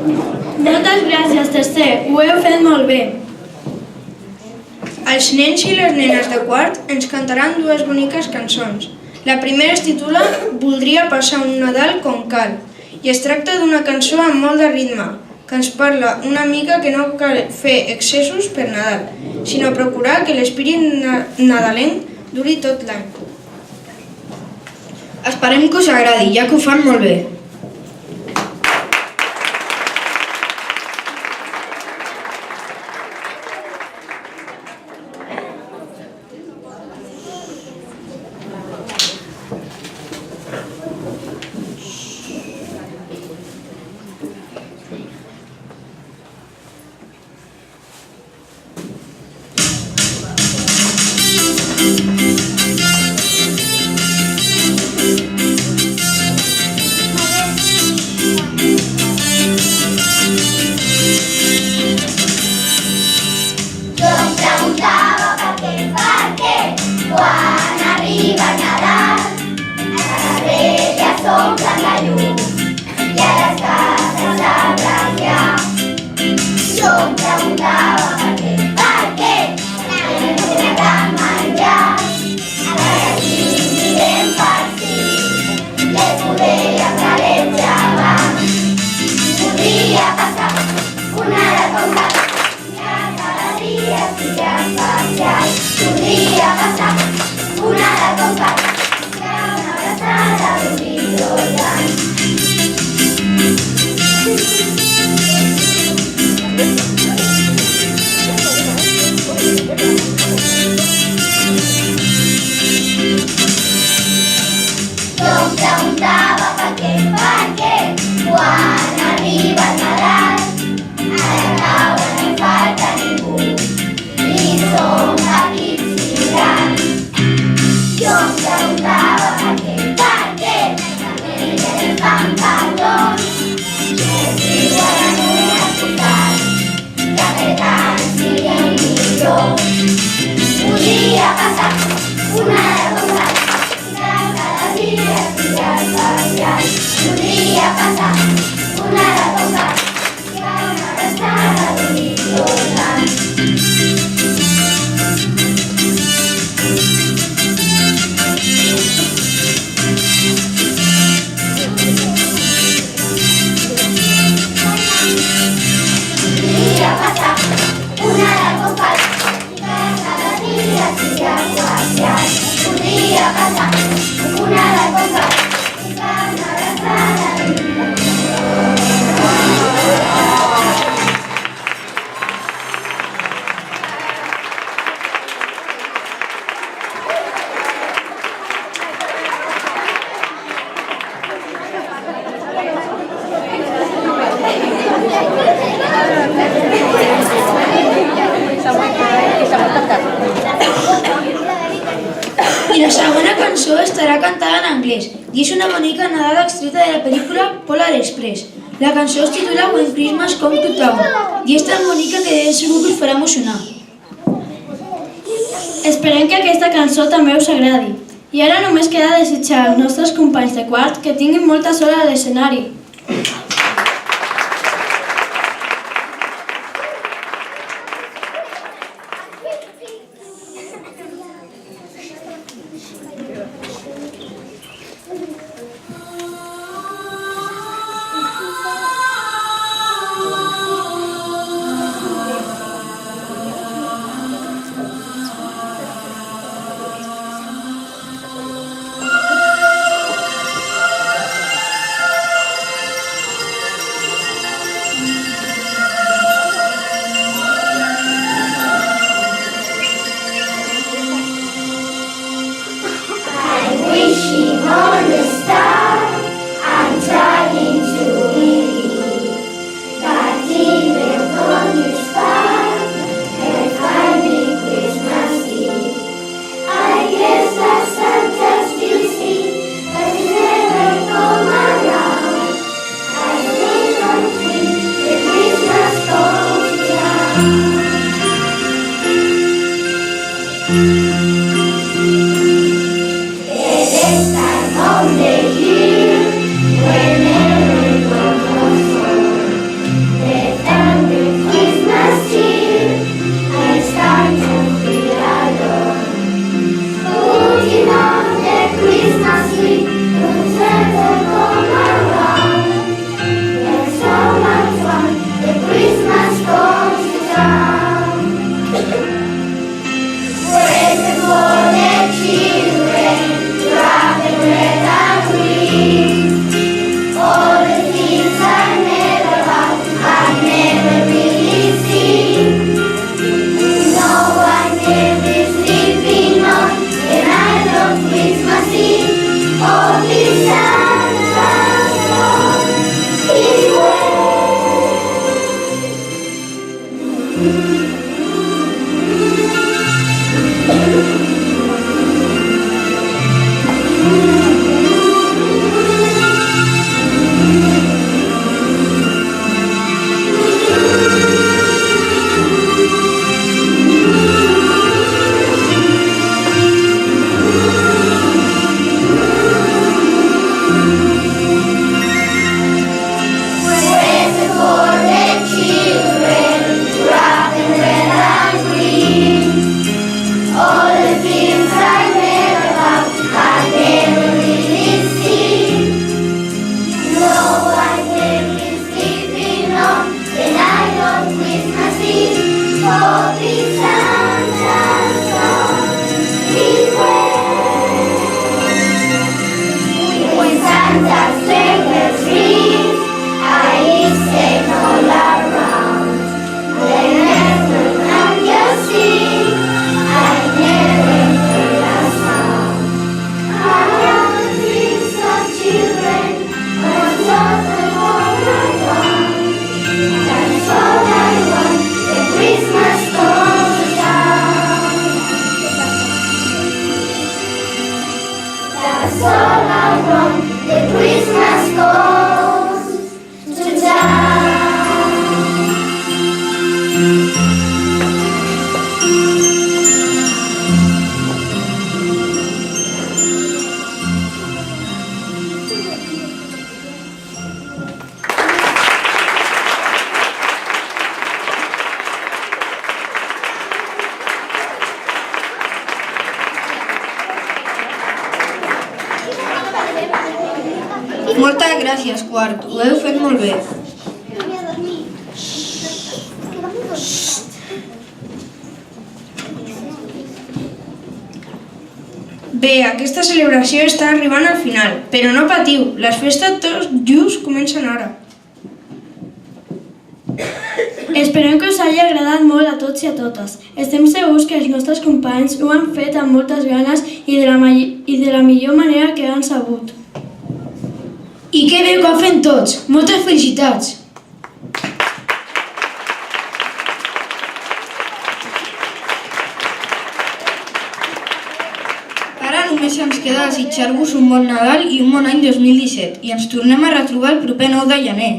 Moltes gràcies, tercer. Ho heu fet molt bé. Els nens i les nenes de quart ens cantaran dues boniques cançons. La primera es titula Voldria passar un Nadal com cal i es tracta d'una cançó amb molt de ritme que ens parla una mica que no cal fer excessos per Nadal, sinó procurar que l'espírit nadalenc duri tot l'any. Esperem que us agradi, ja que ho fan molt bé. I la segona cançó estarà cantada en anglès i és una bonica nadada extreta de la pel·lícula Polar Express. La cançó es titula When Christmas Comes to Town i és tan bonica que segur que us farà emocionar. Esperem que aquesta cançó també us agradi. I ara només queda desitjar als nostres companys de quart que tinguin molta sort a l'escenari. Moltes gràcies, quart. Ho heu fet molt bé. Bé, aquesta celebració està arribant al final, però no patiu, les festes tots just comencen ara. Esperem que us hagi agradat molt a tots i a totes. Estem segurs que els nostres companys ho han fet amb moltes ganes i de la millor manera que han sabut. I que bé que ho fem tots! Moltes felicitats! Ara només ens queda desitjar-vos un bon Nadal i un bon any 2017 i ens tornem a retrobar el proper 9 de gener.